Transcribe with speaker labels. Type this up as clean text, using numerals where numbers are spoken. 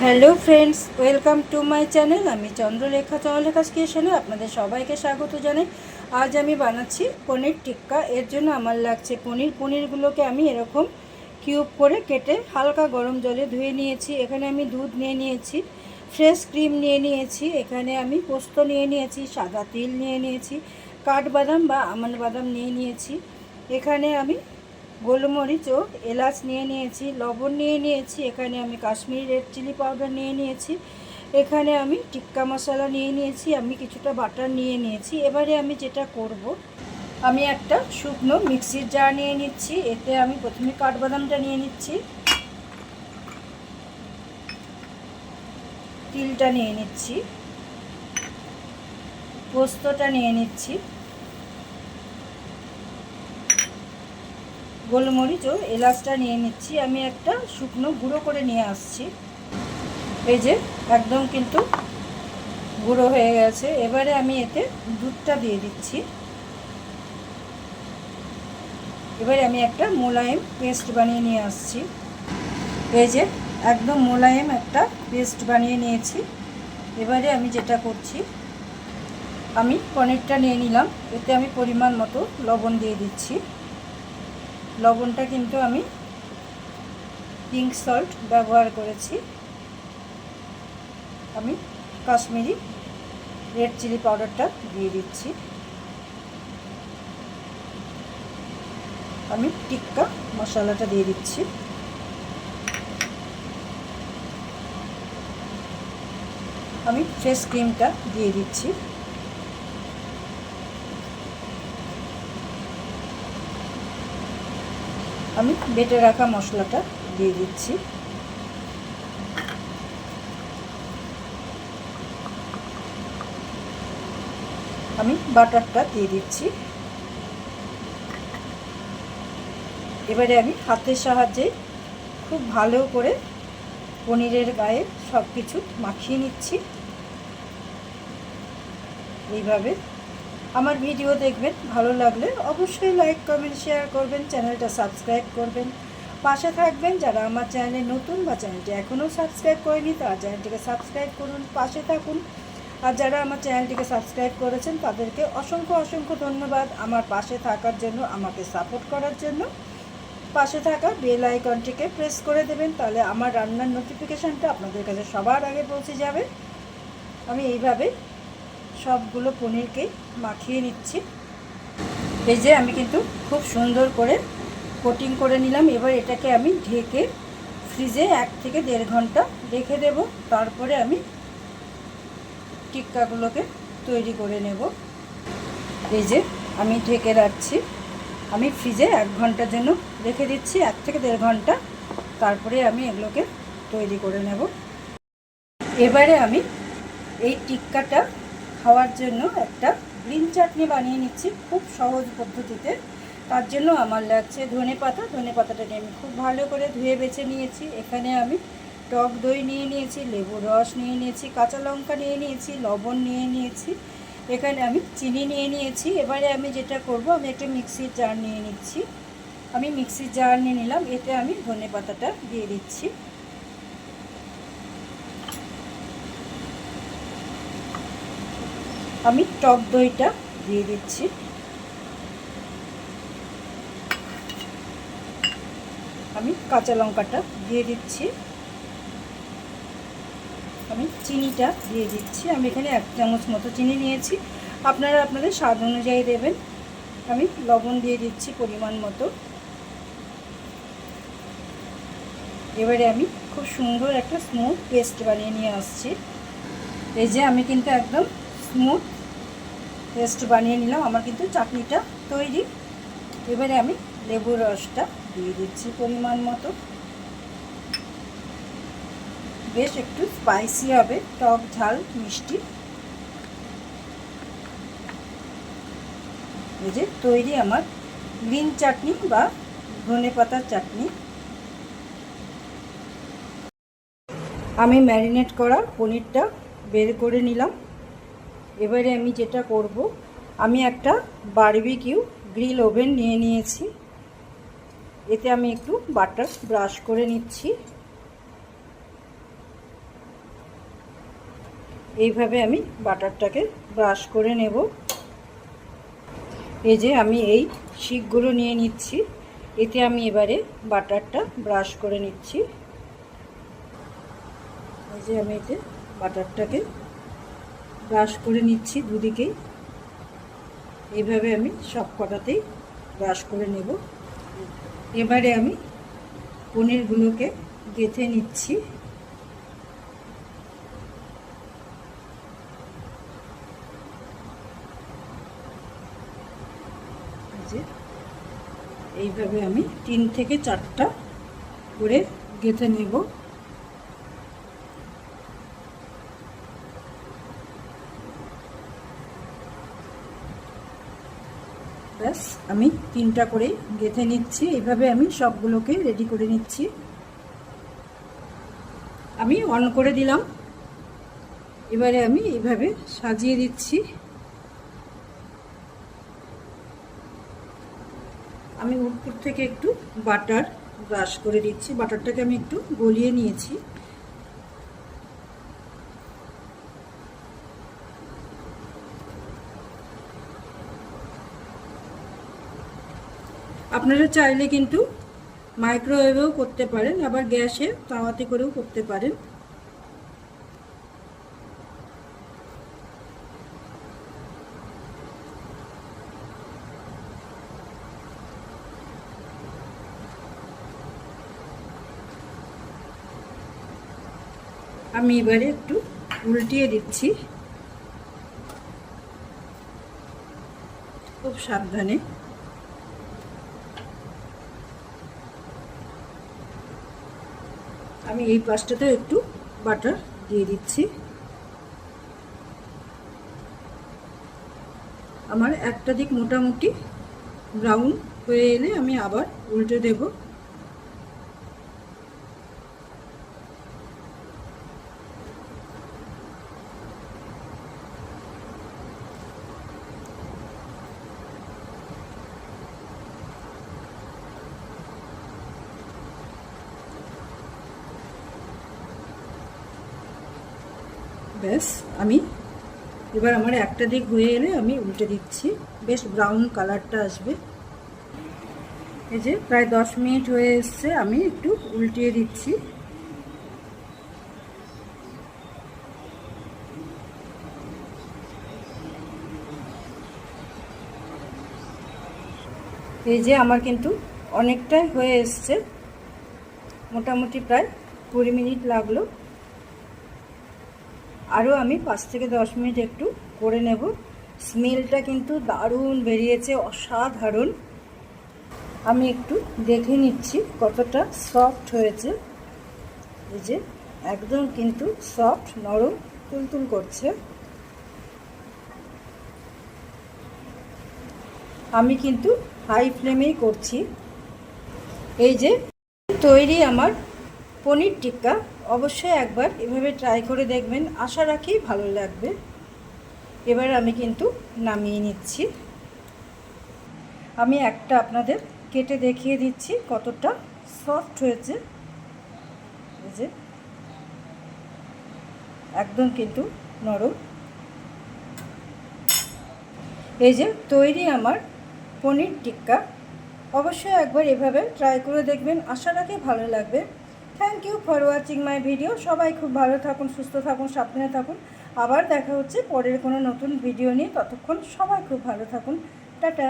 Speaker 1: Hello friends, welcome to my channel. আমি চন্দ্রলেখা ক্রিয়েশনে আপনাদের সবাইকে স্বাগত জানাই। আজ আমি বানাচ্ছি পনির টিক্কা। এর জন্য আমার লাগছে পনিরগুলোকে আমি এরকম কিউব করে কেটে হালকা গরম জলে ধুয়ে নিয়েছি। এখানে আমি দুধ নিয়ে নিয়েছি, ফ্রেশ ক্রিম নিয়ে নিয়েছি, এখানে আমি পোস্ত নিয়ে নিয়েছি, সাদা তিল নিয়ে নিয়েছি, কাঠবাদাম বা আমন্ড বাদাম নিয়ে নিয়েছি। এখানে আমি গোলমরিচ ও এলাচ নিয়ে নিয়েছি, লবণ নিয়ে নিয়েছি, এখানে আমি কাশ্মীরি রেড চিলি পাউডার নিয়ে নিয়েছি, এখানে আমি টিক্কা মশলা নিয়ে নিয়েছি, আমি কিছুটা বাটার নিয়ে নিয়েছি। এবারে আমি যেটা করব, আমি একটা শুকনো মিক্সির জার নিয়ে নিচ্ছি। এতে আমি প্রথমে কাঠবাদামটা নিয়ে নিচ্ছি, তিলটা নিয়ে নিচ্ছি, পোস্তটা নিয়ে নিচ্ছি, গোলমরিচ ও এলাচটা নিয়ে নিচ্ছি। আমি একটা শুকনো গুঁড়ো করে নিয়ে আসছি। এই যে একদম কিন্তু গুঁড়ো হয়ে গেছে। এবারে আমি এতে দুধটা দিয়ে দিচ্ছি। এবারে আমি একটা মোলায়েম পেস্ট বানিয়ে নিয়ে আসছি। এই যে একদম মোলায়েম একটা পেস্ট বানিয়ে নিয়েছি। এবারে আমি যেটা করছি, আমি পনিরটা নিয়ে নিলাম, এতে আমি পরিমাণ মতো লবণ দিয়ে দিচ্ছি। লবণটা কিন্তু আমি পিঙ্ক সল্ট ব্যবহার করেছি। আমি কাশ্মীরি রেড চিলি পাউডারটা দিয়ে দিচ্ছি। আমি টিক্কা মশলাটা দিয়ে দিচ্ছি। আমি ফ্রেশ ক্রিমটা দিয়ে দিচ্ছি। আমি বেটে রাখা মশলাটা দিয়ে দিচ্ছি। আমি বাটারটা দিয়ে দিচ্ছি। এবারে আমি হাতের সাহায্যে খুব ভালো করে পনিরের গায়ে সব কিছু মাখিয়ে নিচ্ছি। এইভাবে আমার ভিডিও দেখবেন, ভালো লাগলে অবশ্যই লাইক কমেন্ট শেয়ার করবেন, চ্যানেলটা সাবস্ক্রাইব করবেন, পাশে থাকবেন। যারা আমার চ্যানেলে নতুন বা চ্যানেলটি এখনও সাবস্ক্রাইব করেনি তারা চ্যানেলটিকে সাবস্ক্রাইব করুন, পাশে থাকুন। আর যারা আমার চ্যানেলটিকে সাবস্ক্রাইব করেছেন তাদেরকে অসংখ্য অসংখ্য ধন্যবাদ আমার পাশে থাকার জন্য, আমাকে সাপোর্ট করার জন্য। পাশে থাকা বেল আইকনটিকে প্রেস করে দেবেন, তাহলে আমার রান্নার নোটিফিকেশানটা আপনাদের কাছে সবার আগে পৌঁছে যাবে। আমি এইভাবে সবগুলো পনিরকেই মাখিয়ে নিচ্ছি। এই যে আমি কিন্তু খুব সুন্দর করে কোটিং করে নিলাম। এবার এটাকে আমি ঢেকে ফ্রিজে 1 থেকে 1.5 ঘন্টা রেখে দেব। তারপরে আমি টিক্কাগুলোকে তৈরি করে নেব। এই যে আমি ঢেকে রাখছি, আমি ফ্রিজে 1 ঘন্টার জন্য রেখে দিচ্ছি, 1 থেকে 1.5 ঘন্টা। তারপরে আমি এগুলোকে তৈরি করে নেব। এবারে আমি এই টিক্কাটা খাওয়ার জন্য একটা গ্রিন চাটনি বানিয়ে নিচ্ছি খুব সহজ পদ্ধতিতে। তার জন্য আমার লাগছে ধনেপাতা। ধনেপাতাটাকে আমি খুব ভালো করে ধুয়ে বেছে নিয়েছি। এখানে আমি টক দই নিয়ে নিয়েছি, লেবুর রস নিয়ে নিয়েছি, কাঁচা লঙ্কা নিয়ে নিয়েছি, লবণ নিয়ে নিয়েছি, এখানে আমি চিনি নিয়ে নিয়েছি। এবারে আমি যেটা করব, আমি একটা মিক্সির জার নিয়ে নিচ্ছি। আমি মিক্সির জার নিয়ে নিলাম, এতে আমি ধনেপাতাটা দিয়ে দিচ্ছি। আমি টক দইটা দিয়ে দিচ্ছি। আমি কাঁচা লঙ্কাটা দিয়ে দিচ্ছি। আমি চিনিটা দিয়ে দিচ্ছি। আমি এখানে 1 চামচ মতো চিনি নিয়েছি, আপনারা আপনাদের স্বাদ অনুযায়ী দেবেন। আমি লবণ দিয়ে দিচ্ছি পরিমাণ মতো। এবারে আমি খুব সুন্দর একটা স্মুথ পেস্ট বানিয়ে নিয়ে আসছি। এই যে আমি কিন্তু একদম স্মুথ পেস্ট বানিয়ে নিলাম, আমার কিন্তু চাটনিটা তৈরি। এবারে আমি লেবুর রসটা দিয়ে দিচ্ছি পরিমাণ মতো। বেশ একটু স্পাইসি হবে, টক ঝাল মিষ্টি। এই যে তৈরি আমার গ্রিন চাটনি বা ধনেপাতার চাটনি। আমি ম্যারিনেট করা পনিরটা বের করে নিলাম। এবারে আমি যেটা করব, আমি একটা বারবিকিউ গ্রিল ওভেন নিয়ে নিয়েছি। এতে আমি একটু বাটার ব্রাশ করে নিচ্ছি। এইভাবে আমি বাটারটাকে ব্রাশ করে নেব। এই যে আমি এই শিকগুলো নিয়ে নিচ্ছি, এতে আমি এবারে বাটারটা ব্রাশ করে নিচ্ছি। এই যে আমি এতে বাটারটাকে ব্রাশ করে নিচ্ছি দুদিকেই। এইভাবে আমি সব কটাতেই ব্রাশ করে নেব। এবারে আমি পনিরগুলোকে গেঁথে নিচ্ছি। এইভাবে আমি 3 থেকে 4টা করে গেঁথে নেব। ব্যাস আমি 3টা করে গেঁথে নিচ্ছি। এইভাবে আমি সবগুলোকে রেডি করে নিচ্ছি। আমি অন করে দিলাম। এবারে আমি এইভাবে সাজিয়ে দিচ্ছি। আমি উপর থেকে একটু বাটার ব্রাশ করে দিচ্ছি। বাটারটাকে আমি একটু গলিয়ে নিয়েছি। আপনারা চাইলে কিন্তু মাইক্রোওয়েভেও করতে পারেন, আবার গ্যাসে তাওয়াতে করেও করতে পারেন। আমি এবারে একটু উল্টিয়ে দিচ্ছি খুব সাবধানে। আমি এই পাশটাতে একটু বাটার দিয়ে দিচ্ছি। আমার একটা দিক মোটামুটি ব্রাউন হয়ে এলে আমি আবার উল্টে দেব। ব্যাস আমি এবার আমার একটা দিক হয়ে এলে আমি উল্টে দিচ্ছি। বেশ ব্রাউন কালারটা আসবে। এই যে প্রায় 10 মিনিট হয়ে এসছে, আমি একটু উল্টিয়ে দিচ্ছি। এই যে আমার কিন্তু অনেকটাই হয়ে এসছে, মোটামুটি প্রায় 20 মিনিট লাগলো। আরও আমি 5 থেকে 10 মিনিট একটু করে নেব। স্মেলটা কিন্তু দারুণ বেরিয়েছে, অসাধারণ। আমি একটু দেখে নিচ্ছি কতটা সফট হয়েছে। এই যে একদম কিন্তু সফট, নরম, তুলতুল করছে। আমি কিন্তু হাই ফ্লেমেই করছি। এই যে তৈরি আমার পনির টিক্কা। অবশ্যই একবার এভাবে ট্রাই করে দেখবেন, আশা রাখি ভালো লাগবে। এবার আমি কিন্তু নামিয়ে নিচ্ছি। আমি একটা আপনাদের কেটে দেখিয়ে দিচ্ছি কতটা সফট হয়েছে। এই যে একদম কিন্তু নরম। এই যে তৈরি আমার পনির টিক্কা। অবশ্যই একবার এভাবে ট্রাই করে দেখবেন, আশা রাখি ভালো লাগবে। Thank you for watching my video. সবাই খুব ভালো থাকুন, সুস্থ থাকুন, সাবধানে থাকুন। আবার দেখা হচ্ছে পরের কোনো নতুন ভিডিও নিয়ে। ততক্ষণ সবাই খুব ভালো থাকুন। টাটা।